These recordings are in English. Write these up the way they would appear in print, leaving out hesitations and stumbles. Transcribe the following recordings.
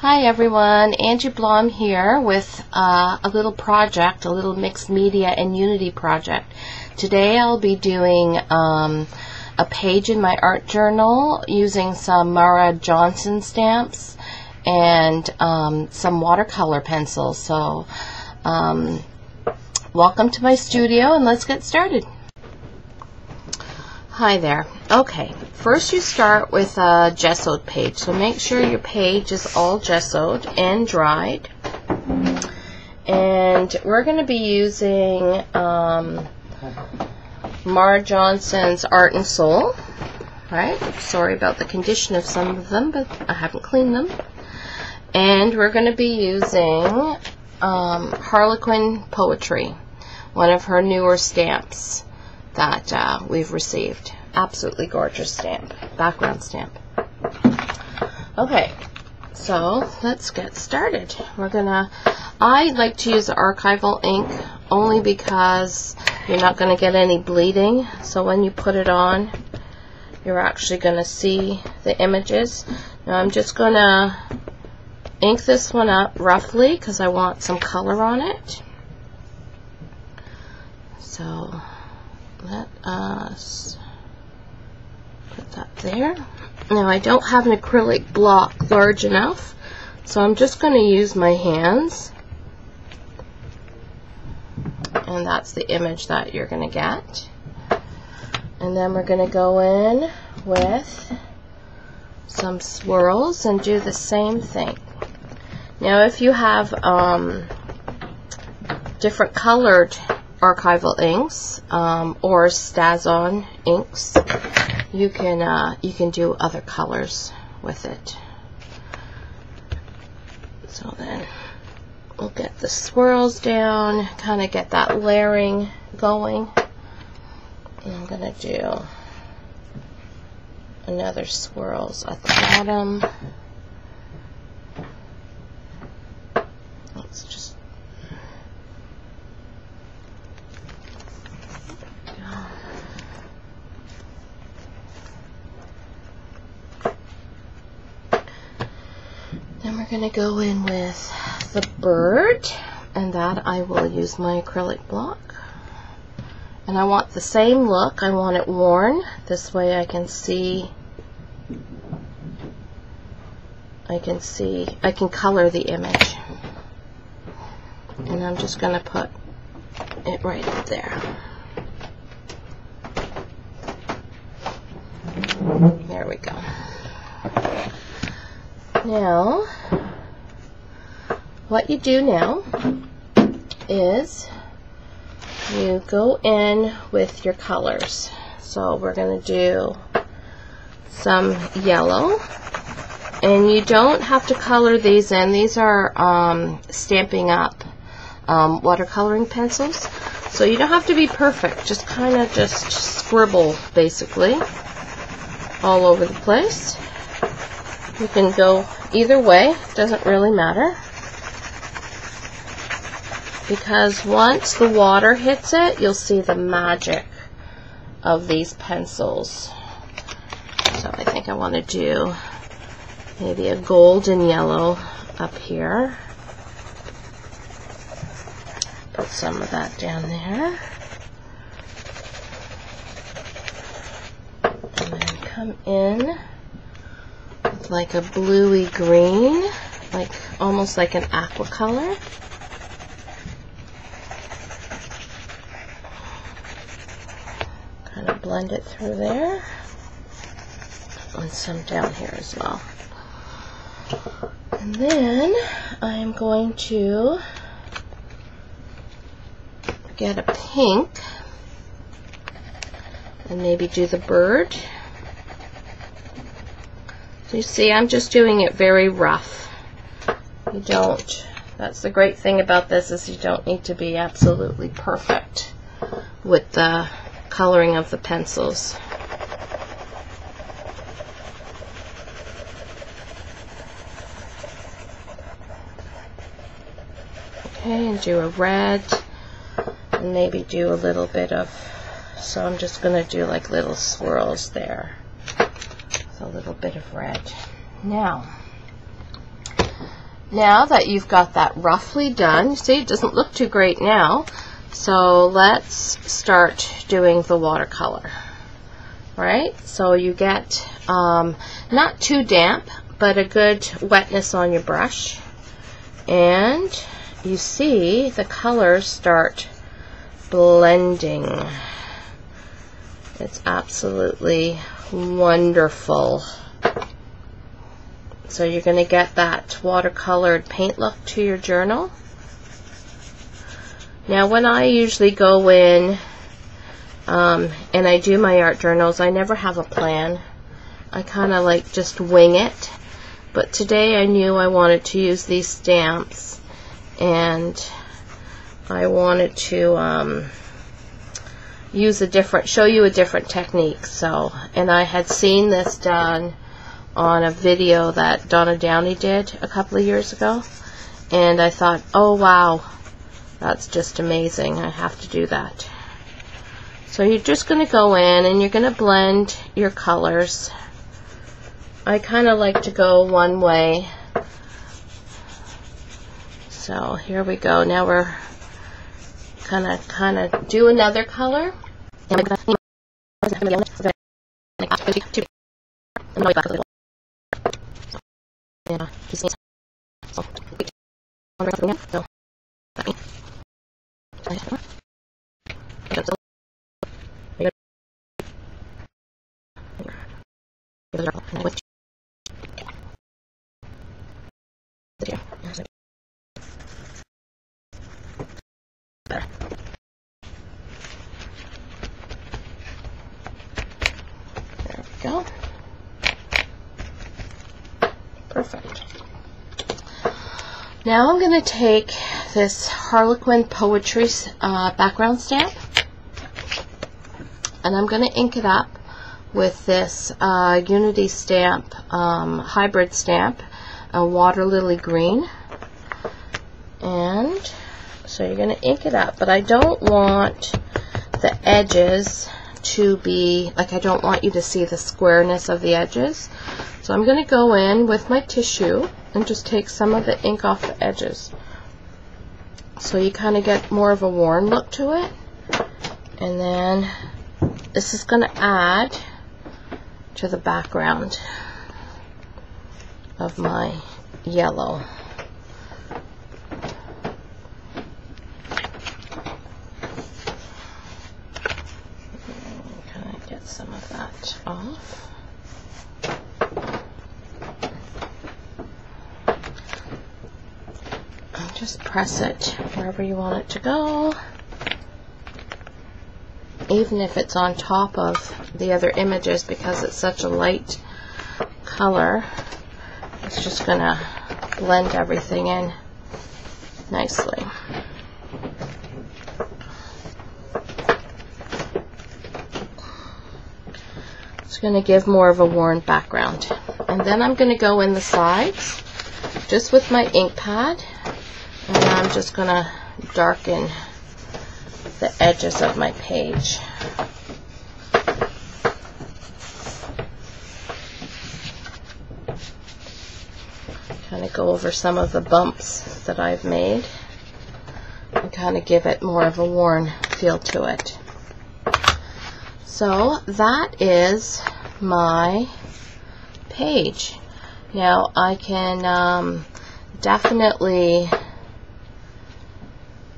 Hi everyone, Angie Blom here with a little project, a little mixed media and Unity project. Today I'll be doing a page in my art journal using some Mara Johnson stamps and some watercolor pencils. So welcome to my studio and let's get started. Hi there. Okay, first you start with a gessoed page, so make sure your page is all gessoed and dried. And we're going to be using Mara Johnson's Art and Soul. Right? Sorry about the condition of some of them, but I haven't cleaned them. And we're going to be using Harlequin Poetry, one of her newer stamps that we've received. Absolutely gorgeous stamp, background stamp. Okay, so let's get started. I like to use the archival ink only because you're not going to get any bleeding. So when you put it on, you're actually going to see the images. Now I'm just going to ink this one up roughly because I want some color on it. So let us put that there. Now I don't have an acrylic block large enough, so I'm just going to use my hands, and that's the image that you're going to get. And then we're going to go in with some swirls and do the same thing. Now if you have different colored archival inks or StazOn inks, you can do other colors with it. So then we'll get the swirls down, kind of get that layering going. And I'm going to do another swirls at the bottom. Let's just Then we're going to go in with the bird, and that I will use my acrylic block. And I want the same look. I want it worn. This way I can see, I can color the image. And I'm just going to put it right up there. There we go. Now, what you do now is you go in with your colors. So we're going to do some yellow, and you don't have to color these in. These are Stampin' Up! Watercoloring pencils, so you don't have to be perfect. Just kind of just scribble basically all over the place. You can go either way, doesn't really matter, because once the water hits it, you'll see the magic of these pencils. So I think I want to do maybe a golden yellow up here. Put some of that down there. And then come in with like a bluey green, like almost like an aqua color. Kind of blend it through there. And some down here as well. And then I'm going to get a pink and maybe do the bird. So you see, I'm just doing it very rough. You don't, that's the great thing about this, is you don't need to be absolutely perfect with the coloring of the pencils. Okay, and do a red, and maybe do a little bit of, so I'm just going to do like little swirls there. So a little bit of red. Now, now that you've got that roughly done, you see it doesn't look too great now, so let's start doing the watercolor. Right? So you get not too damp, but a good wetness on your brush, and you see the colors start blending. It's absolutely wonderful. So you're going to get that watercolored paint look to your journal. Now when I usually go in and I do my art journals, I never have a plan. I kind of like just wing it. But today I knew I wanted to use these stamps, and I wanted to show you a different technique. So, and I had seen this done on a video that Donna Downey did a couple of years ago, and I thought, oh wow, that's just amazing. I have to do that. So you're just going to go in and you're going to blend your colors. I kind of like to go one way. So here we go. Now we're kind of do another color. There we go. Perfect. Now I'm going to take this Harlequin Poetry background stamp, and I'm going to ink it up with this Unity stamp, hybrid stamp, a Water Lily Green. And so you're going to ink it up, but I don't want the edges to be, like, I don't want you to see the squareness of the edges. So I'm going to go in with my tissue and just take some of the ink off the edges. So you kind of get more of a worn look to it. And then this is going to add to the background of my yellow. Kind of get some of that off. And just press it wherever you want it to go. Even if it's on top of the other images, because it's such a light color, it's just going to blend everything in nicely. It's going to give more of a worn background. And then I'm going to go in the sides just with my ink pad, and I'm just going to darken the edges of my page. Kind of go over some of the bumps that I've made and kind of give it more of a worn feel to it. So that is my page. Now I can definitely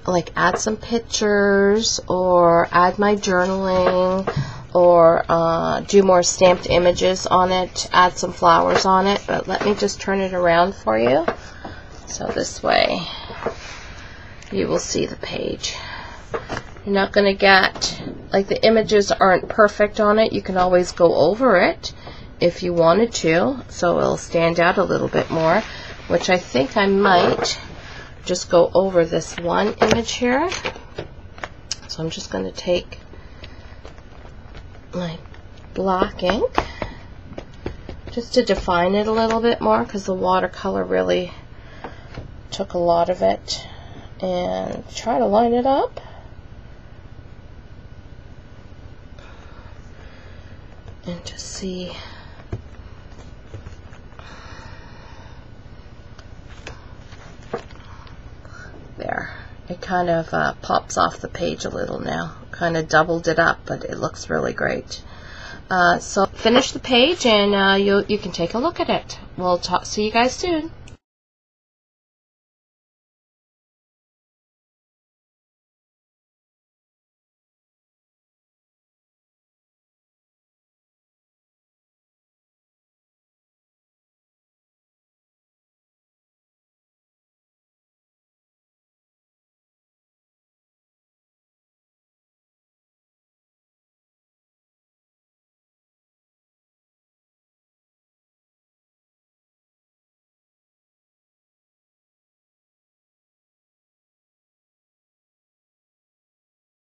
like add some pictures or add my journaling or do more stamped images on it, add some flowers on it, but let me just turn it around for you so this way you will see the page. You're not going to get, like, the images aren't perfect on it. You can always go over it if you wanted to, so it'll stand out a little bit more, which I think I might just go over this one image here. So I'm just going to take my black ink just to define it a little bit more, because the watercolor really took a lot of it, and try to line it up. And just see It kind of pops off the page a little now. Kind of doubled it up, but it looks really great. So finish the page, and you can take a look at it. We'll see you guys soon.